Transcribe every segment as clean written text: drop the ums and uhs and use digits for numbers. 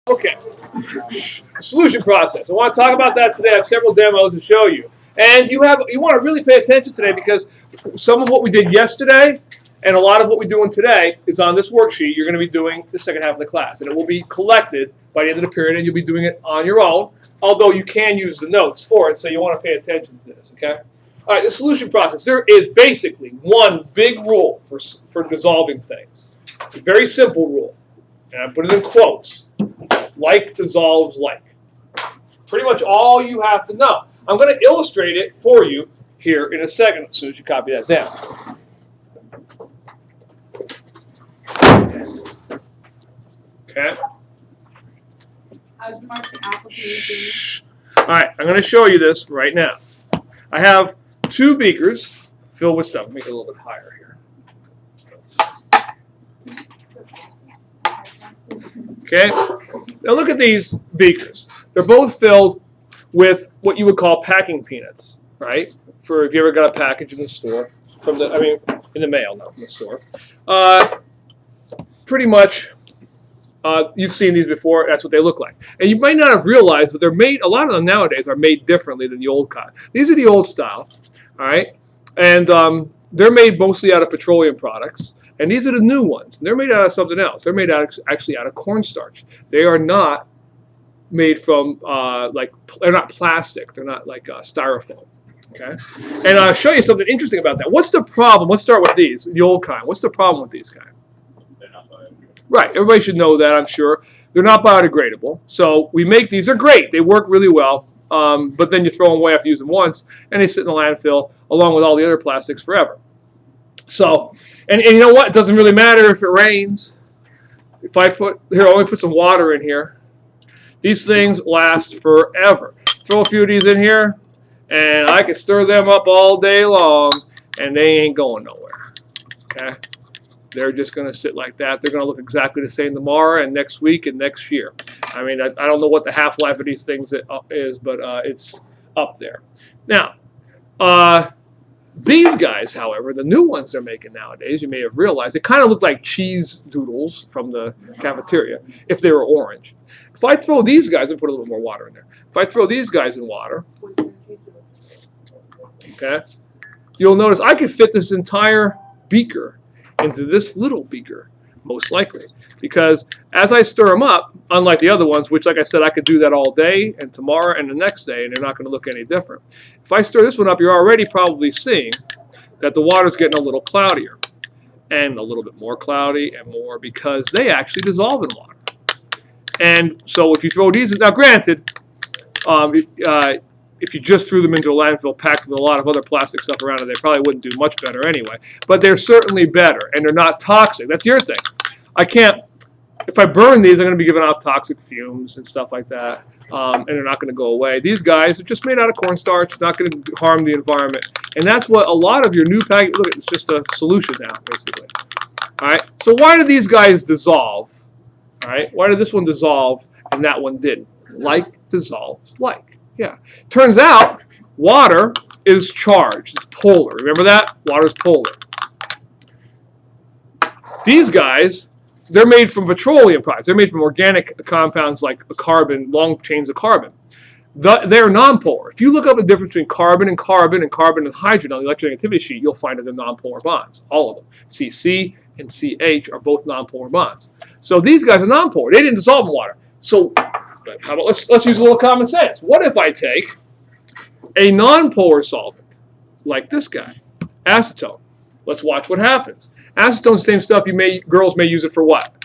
Okay, solution process. I want to talk about that today. I have several demos to show you. And you want to really pay attention today because some of what we did yesterday and a lot of what we're doing today is on this worksheet. You're going to be doing the second half of the class. And it will be collected by the end of the period, and you'll be doing it on your own, although you can use the notes for it, so you want to pay attention to this, okay? All right, the solution process. There is basically one big rule for dissolving things. It's a very simple rule, and I put it in quotes. Like dissolves like. Pretty much all you have to know. I'm going to illustrate it for you here in a second as soon as you copy that down. Okay. How's marking application? All right, I'm going to show you this right now. I have 2 beakers filled with stuff. Make it a little bit higher here. Okay. Now look at these beakers. They're both filled with what you would call packing peanuts, right? For if you ever got a package in the store, in the mail, not from the store. Pretty much, you've seen these before. That's what they look like. And you might not have realized, but they're made. A lot of them nowadays are made differently than the old kind. These are the old style, all right? And they're made mostly out of petroleum products. And these are the new ones. They're made out of something else. They're made actually out of cornstarch. They are not made from they're not plastic. They're not like styrofoam. Okay. And I'll show you something interesting about that. What's the problem? Let's start with these, the old kind. What's the problem with these kind? They're not biodegradable. Right. Everybody should know that, I'm sure. They're not biodegradable. So we make these. They're great. They work really well. But then you throw them away after you use them once, and they sit in the landfill along with all the other plastics forever. So, and you know what? It doesn't really matter if it rains. If I let me put some water in here. These things last forever. Throw a few of these in here, and I can stir them up all day long, and they ain't going nowhere. Okay? They're just going to sit like that. They're going to look exactly the same tomorrow and next week and next year. I mean, I don't know what the half-life of these things is, but it's up there. Now, these guys, however, the new ones they're making nowadays, you may have realized, they kind of look like cheese doodles from the cafeteria if they were orange. If I throw these guys, and put a little more water in there. If I throw these guys in water, okay, you'll notice I could fit this entire beaker into this little beaker, most likely. Because as I stir them up, unlike the other ones, which, like I said, I could do that all day and tomorrow and the next day, and they're not going to look any different. If I stir this one up, you're already probably seeing that the water's getting a little cloudier and a little bit more cloudy and more because they actually dissolve in water. And so if you throw these in, now granted, if you just threw them into a landfill packed with a lot of other plastic stuff around it, they probably wouldn't do much better anyway. But they're certainly better, and they're not toxic. That's the other thing. If I burn these, I'm going to be giving off toxic fumes and stuff like that, and they're not going to go away. These guys are just made out of cornstarch, not going to harm the environment. And that's what a lot of your new package, look, it's just a solution now, basically. All right, so why do these guys dissolve? All right, why did this one dissolve and that one didn't? Like dissolves like. Yeah. Turns out water is charged. It's polar. Remember that? Water is polar. These guys, they're made from petroleum products. They're made from organic compounds like carbon, long chains of carbon. They're nonpolar. If you look up the difference between carbon and carbon and carbon and hydrogen on the electronegativity sheet, you'll find that they're nonpolar bonds. All of them. CC and CH are both nonpolar bonds. So these guys are nonpolar. They didn't dissolve in water. So how about let's use a little common sense. What if I take a nonpolar solvent like this guy, acetone? Let's watch what happens. Acetone's the same stuff girls may use it for what?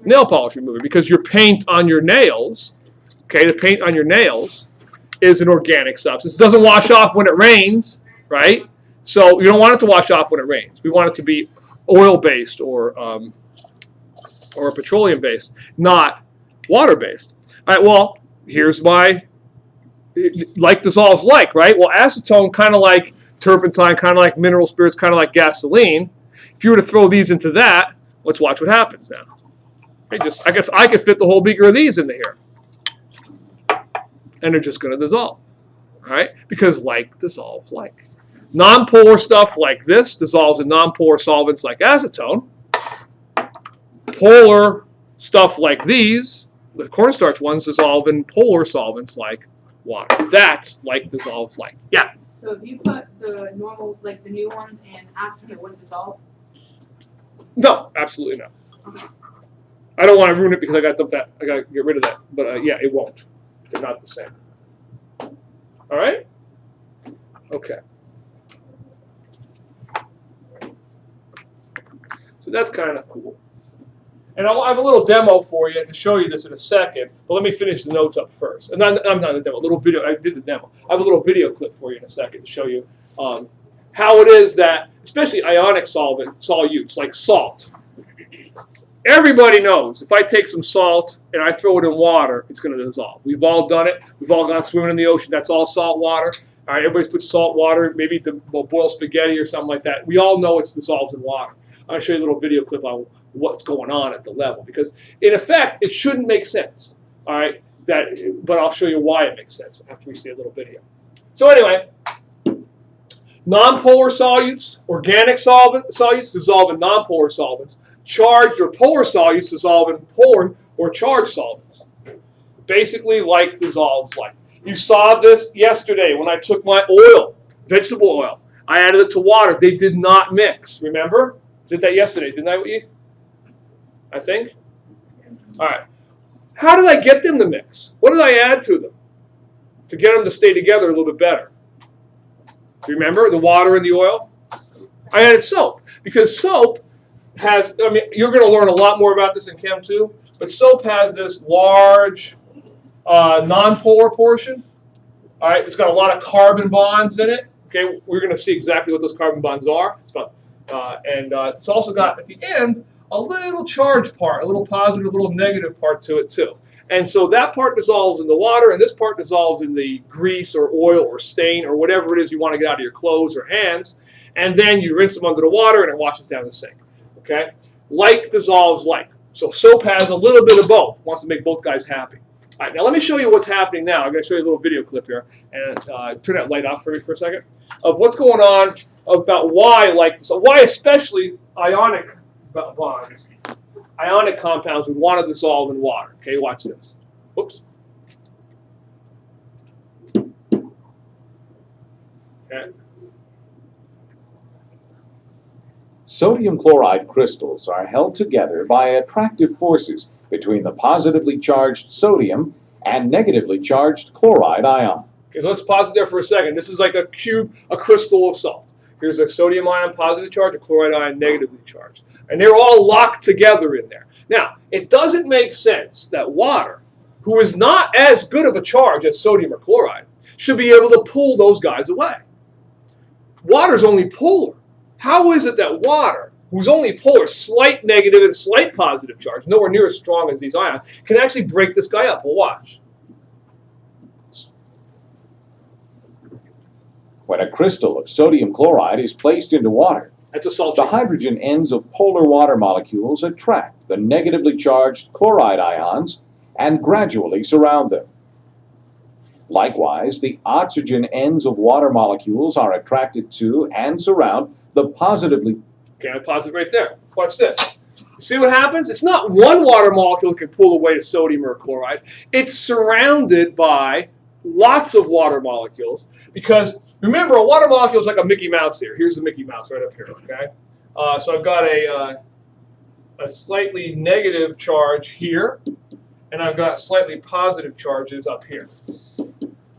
Nail polish remover, because your paint on your nails, okay, the paint on your nails is an organic substance. It doesn't wash off when it rains, right? So you don't want it to wash off when it rains. We want it to be oil-based or petroleum-based, not water-based. All right, well, here's my, like dissolves like, right? Well, acetone, kind of like turpentine, kind of like mineral spirits, kind of like gasoline. If you were to throw these into that, let's watch what happens now. I guess I could fit the whole beaker of these into here. And they're just going to dissolve. All right? Because like dissolves like. Nonpolar stuff like this dissolves in nonpolar solvents like acetone. Polar stuff like these The cornstarch ones dissolve in polar solvents like water. That's like dissolves like. Yeah. So if you put the normal, like the new ones in acid, it wouldn't dissolve? No, absolutely not. Okay. I don't want to ruin it because I got to dump that. I got to get rid of that. But yeah, it won't. They're not the same. All right. Okay. So that's kind of cool. And I have a little demo for you to show you this in a second, but let me finish the notes up first. And I'm not a demo, a little video. I did the demo. I have a little video clip for you in a second to show you how it is that, especially ionic solutes like salt. Everybody knows if I take some salt and I throw it in water, it's going to dissolve. We've all done it. We've all gone swimming in the ocean. That's all salt water. All right, everybody's put salt water, maybe to boil spaghetti or something like that. We all know it dissolves in water. I'll show you a little video clip on what's going on at the level, because in effect it shouldn't make sense. All right, but I'll show you why it makes sense after we see a little video. So anyway, nonpolar solutes, organic solutes dissolve in nonpolar solvents. Charged or polar solutes dissolve in polar or charged solvents. Basically, like dissolves like. You saw this yesterday when I took my oil, vegetable oil. I added it to water. They did not mix. Remember? Did that yesterday, didn't I? I think. All right. How did I get them to mix? What did I add to them to get them to stay together a little bit better? Remember the water and the oil? I added soap because soap has, I mean, you're going to learn a lot more about this in Chem 2, but soap has this large non-polar portion. All right, it's got a lot of carbon bonds in it. Okay, we're going to see exactly what those carbon bonds are. It's also got, at the end, a little charged part, a little positive, a little negative part to it too. And so that part dissolves in the water, and this part dissolves in the grease or oil or stain or whatever it is you want to get out of your clothes or hands. And then you rinse them under the water, and it washes down the sink. Okay? Like dissolves like. So soap has a little bit of both. Wants to make both guys happy. All right, now let me show you what's happening now. I'm going to show you a little video clip here. And turn that light off for me for a second. Of what's going on about why, why especially ionic bonds, ionic compounds would want to dissolve in water. Okay, watch this. Oops. Okay. Sodium chloride crystals are held together by attractive forces between the positively charged sodium and negatively charged chloride ion. Okay, so let's pause it there for a second. This is like a cube, a crystal of salt. Here's a sodium ion positive charge, a chloride ion negatively charged. And they're all locked together in there. Now, it doesn't make sense that water, who is not as good of a charge as sodium or chloride, should be able to pull those guys away. Water's only polar. How is it that water, who's only polar, slight negative and slight positive charge, nowhere near as strong as these ions, can actually break this guy up? Well, watch. When a crystal of sodium chloride is placed into water, That's a salt the chain. hydrogen ends of polar water molecules attract the negatively charged chloride ions and gradually surround them. Likewise, the oxygen ends of water molecules are attracted to and surround the positively. Okay, I'll pause it right there. Watch this. See what happens? It's not one water molecule that can pull away the sodium or chloride. It's surrounded by lots of water molecules because, remember, a water molecule is like a Mickey Mouse here. Here's the Mickey Mouse right up here, okay? So I've got a slightly negative charge here, and I've got slightly positive charges up here.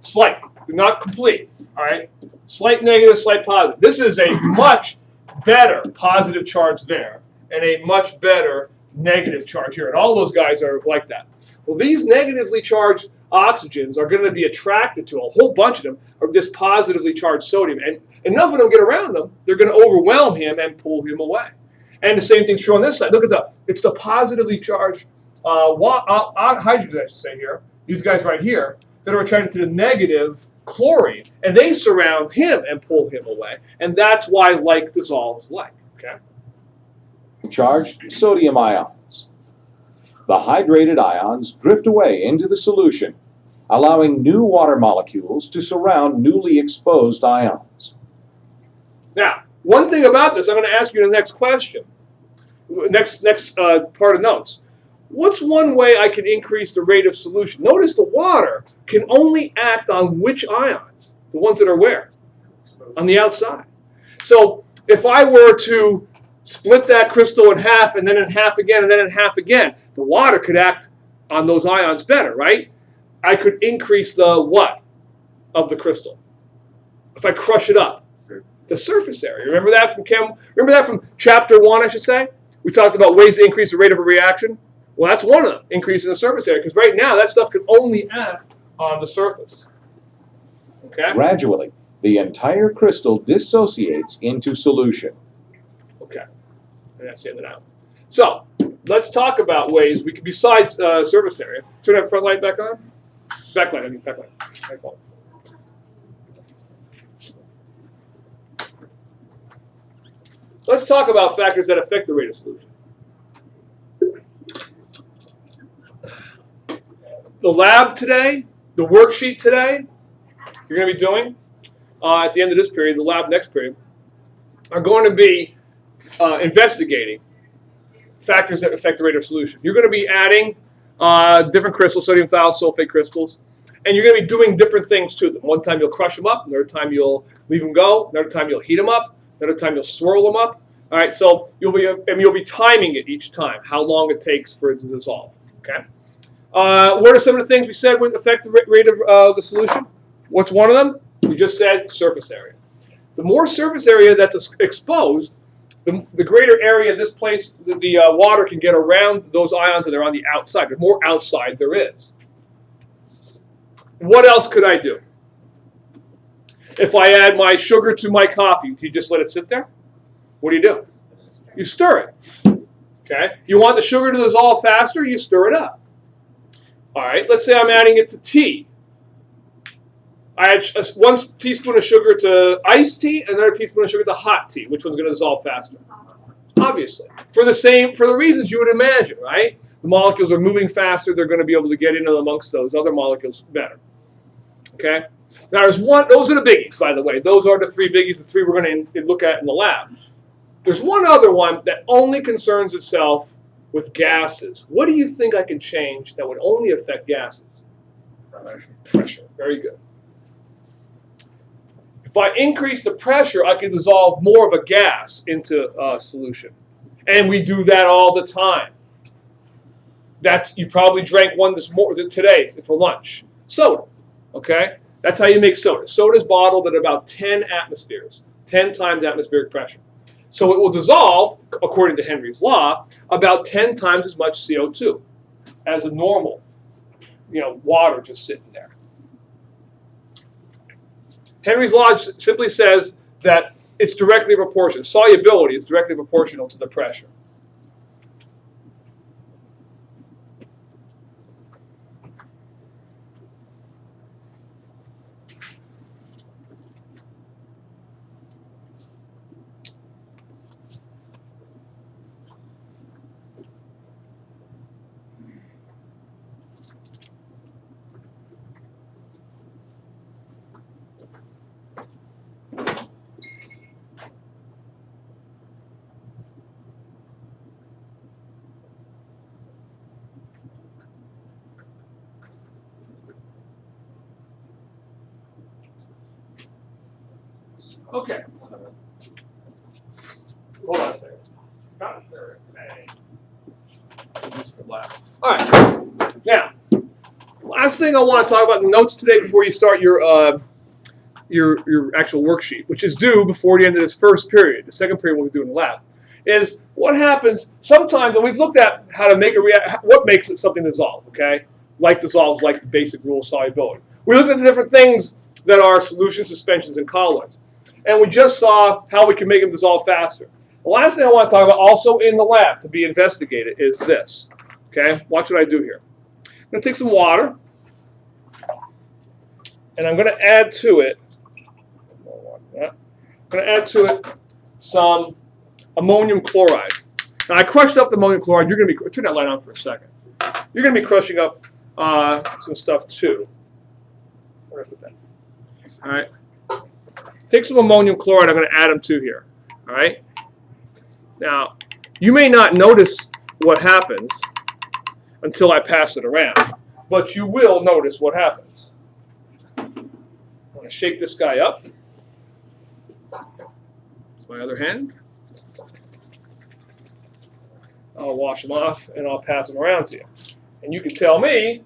Slight, not complete, all right? Slight negative, slight positive. This is a much better positive charge there and a much better negative charge here. And all those guys are like that. Well, these negatively charged oxygens are going to be attracted to, a whole bunch of them, of this positively charged sodium. And enough of them get around them, they're going to overwhelm him and pull him away. And the same thing's true on this side. Look at it's the positively charged hydrogen, I should say here, these guys right here, that are attracted to the negative chlorine, and they surround him and pull him away, and that's why like dissolves like. Okay. Charged sodium ions. The hydrated ions drift away into the solution, allowing new water molecules to surround newly exposed ions. Now, one thing about this, I'm going to ask you the next question, next part of notes. what's one way I can increase the rate of solution? Notice the water can only act on which ions? The ones that are where? On the outside. So if I were to split that crystal in half and then in half again and then in half again, the water could act on those ions better, right? I could increase the what of the crystal if I crush it up? The surface area. Remember that from Remember that from chapter 1, I should say? We talked about ways to increase the rate of a reaction. Well, that's one of them, increasing the surface area, because right now that stuff can only act on the surface. Okay? Gradually, the entire crystal dissociates into solution. Okay. And that's the end of that one. So, let's talk about ways we can, besides surface area. Turn that front light back on. Backlight, I mean backlight. My fault. Let's talk about factors that affect the rate of solution. The lab today, the worksheet today, you're going to be doing at the end of this period, the lab next period, are going to be investigating factors that affect the rate of solution. You're going to be adding different crystals, sodium thiosulfate crystals, and you're going to be doing different things to them. One time you'll crush them up, another time you'll leave them go, another time you'll heat them up, another time you'll swirl them up. All right, so you'll be timing it each time, how long it takes for it to dissolve. Okay. What are some of the things we said would affect the rate of the solution? What's one of them? We just said surface area. The more surface area that's exposed, the greater area this place, the water can get around those ions that are on the outside. The more outside there is. What else could I do? If I add my sugar to my coffee, do you just let it sit there? What do? You stir it. Okay? You want the sugar to dissolve faster, you stir it up. All right, let's say I'm adding it to tea. I add 1 teaspoon of sugar to iced tea, and another teaspoon of sugar to hot tea. Which one's going to dissolve faster? Obviously. For the reasons you would imagine, right? The molecules are moving faster, they're going to be able to get in amongst those other molecules better. Okay? Now there's those are the biggies, by the way. Those are the 3 biggies, the 3 we're going to look at in the lab. There's one other one that only concerns itself with gases. What do you think I can change that would only affect gases? Pressure. Very good. If I increase the pressure, I can dissolve more of a gas into a solution. And we do that all the time. You probably drank one today for lunch. Soda. Okay? That's how you make soda. Soda is bottled at about 10 atmospheres, 10 times atmospheric pressure. So it will dissolve, according to Henry's law, about 10 times as much CO2 as a normal, water just sitting there. Henry's law simply says that it's directly proportional. Solubility is directly proportional to the pressure. Okay. Hold on a second. Got it there. All right. Now, last thing I want to talk about in the notes today before you start your actual worksheet, which is due before the end of this first period. The second period we'll be doing in the lab, is what happens sometimes. And we've looked at how to make what makes it something dissolve. Okay, like dissolves, like the basic rule of solubility. We looked at the different things that are solutions, suspensions, and colloids. And we just saw how we can make them dissolve faster. The last thing I want to talk about also in the lab to be investigated is this. Okay, watch what I do here. I'm going to take some water, and I'm going to add to it, some ammonium chloride. Now I crushed up the ammonium chloride. You're going to be, turn that light on for a second. You're going to be crushing up some stuff too. Where did I put that? All right. Take some ammonium chloride, I'm going to add them to here. All right? Now, you may not notice what happens until I pass it around. But you will notice what happens. I'm going to shake this guy up. That's my other hand. I'll wash them off, and I'll pass them around to you. And you can tell me,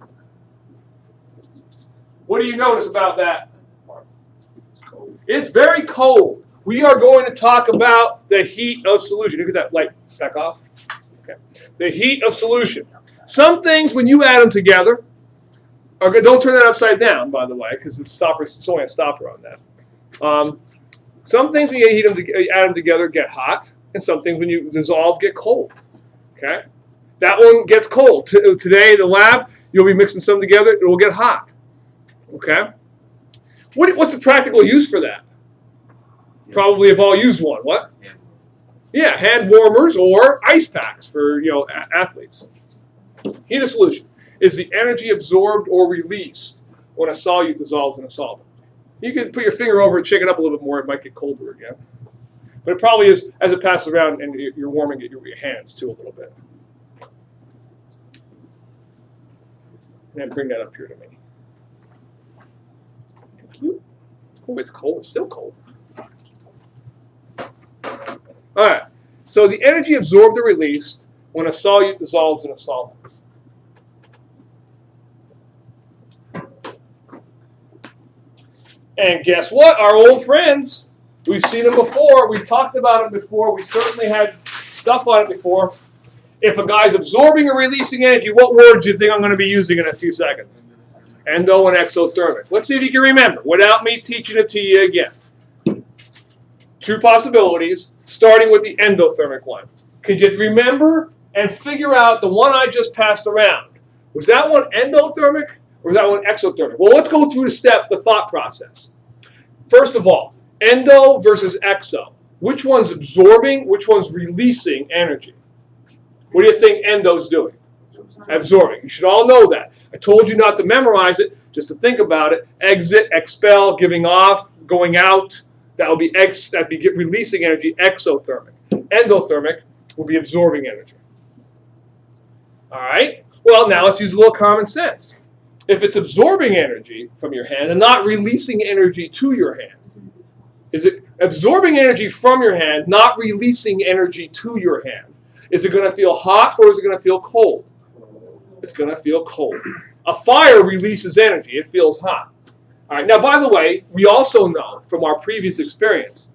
what do you notice about that? It's cold. It's very cold. We are going to talk about the heat of solution. Look at that light back off. Okay. The heat of solution. Some things, when you add them together, are good. Don't turn that upside down, by the way, because it's only a stopper on that. Some things, when you add them together, get hot, and some things, when you dissolve, get cold. Okay, that one gets cold. Today, in the lab, you'll be mixing some together. It will get hot. Okay, what's the practical use for that? Probably have all used one. What? Yeah, hand warmers or ice packs for athletes. Heat of solution is the energy absorbed or released when a solute dissolves in a solvent. You can put your finger over it, shake it up a little bit more. It might get colder again. But it probably is, as it passes around and you're warming it, your hands too a little bit. And then bring that up here to me. Thank you. Oh, it's cold. It's still cold. All right. So the energy absorbed or released when a solute dissolves in a solvent. And guess what? Our old friends. We've seen them before. We've talked about them before. We certainly had stuff on it before. If a guy's absorbing or releasing energy, what words do you think I'm going to be using in a few seconds? Endo and exothermic. Let's see if you can remember without me teaching it to you again. Two possibilities, starting with the endothermic one. Could you remember and figure out the one I just passed around? Was that one endothermic or was that one exothermic? Well, let's go through the thought process. First of all, endo versus exo. Which one's absorbing? Which one's releasing energy? What do you think endo's doing? Absorbing. You should all know that. I told you not to memorize it, just to think about it. Exit, expel, giving off, going out. That'd be releasing energy, exothermic. Endothermic will be absorbing energy. All right? Well, now let's use a little common sense. If it's absorbing energy from your hand and not releasing energy to your hand, is it absorbing energy from your hand, not releasing energy to your hand? Is it going to feel hot or is it going to feel cold? It's going to feel cold. A fire releases energy. It feels hot. All right. Now, by the way, we also know from our previous experience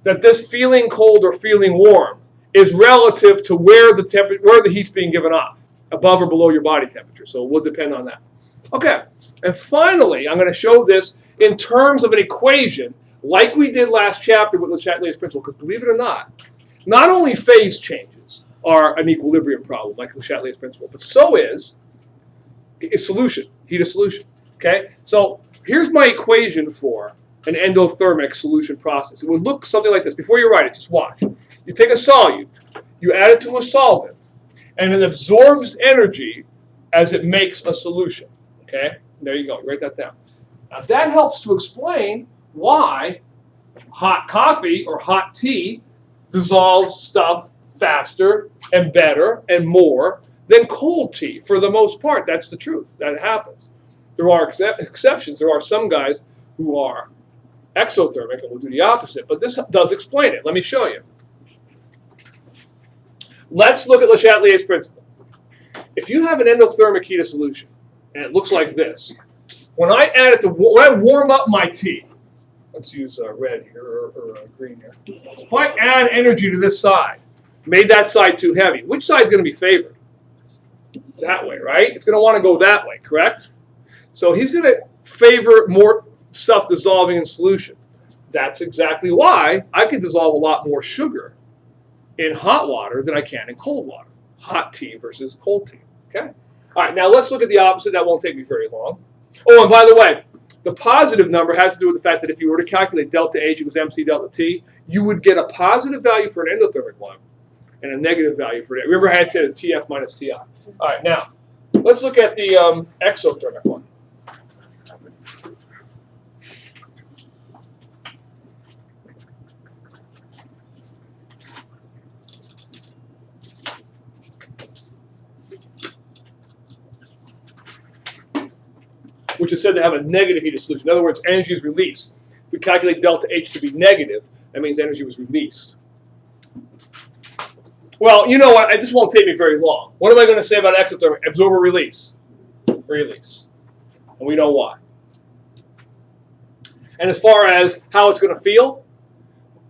that this feeling cold or feeling warm is relative to where the heat's being given off, above or below your body temperature. So it will depend on that. Okay. And finally, I'm going to show this in terms of an equation like we did last chapter with Le Chatelier's principle, because believe it or not only phase changes are an equilibrium problem like Le Chatelier's principle, but so is solution, heat of solution. Okay? So here's my equation for an endothermic solution process. It would look something like this. Before you write it, just watch. You take a solute, you add it to a solvent, and it absorbs energy as it makes a solution. Okay? There you go. Write that down. Now that helps to explain why hot coffee or hot tea dissolves stuff faster and better and more than cold tea. For the most part, that's the truth. That happens. There are exceptions. There are some guys who are exothermic and will do the opposite, but this does explain it. Let me show you. Let's look at Le Chatelier's principle. If you have an endothermic heat of solution, and it looks like this, when I warm up my tea, let's use red here or green here. If I add energy to this side, made that side too heavy, which side is going to be favored? That way, right? It's going to want to go that way, correct? So he's going to favor more stuff dissolving in solution. That's exactly why I can dissolve a lot more sugar in hot water than I can in cold water. Hot tea versus cold tea, okay? All right, now let's look at the opposite. That won't take me very long. Oh, and by the way, the positive number has to do with the fact that if you were to calculate delta H equals MC delta T, you would get a positive value for an endothermic one and a negative value for it. Remember how I said it's TF minus TI. All right, now, let's look at the exothermic one. which is said to have a negative heat of solution. In other words, energy is released. If we calculate delta H to be negative, that means energy was released. Well, you know what? This won't take me very long. What am I going to say about exothermic? Absorb or release? Release. And we know why. And as far as how it's going to feel,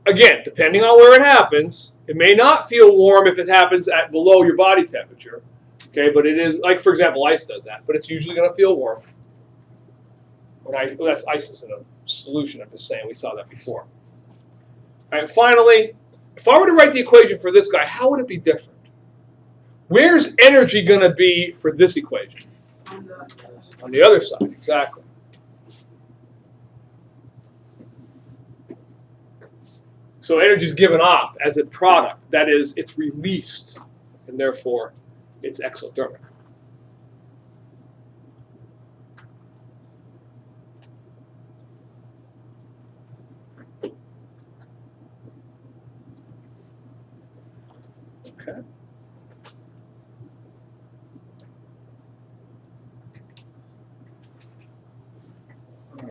again, depending on where it happens, it may not feel warm if it happens at below your body temperature. Okay, but it is, like for example, ice does that, but it's usually going to feel warm. Well, that's ice is in a solution, I'm just saying, we saw that before. All right, finally, if I were to write the equation for this guy, how would it be different? Where's energy going to be for this equation? On the other side, exactly. So energy is given off as a product. That is, it's released, and therefore it's exothermic. Okay.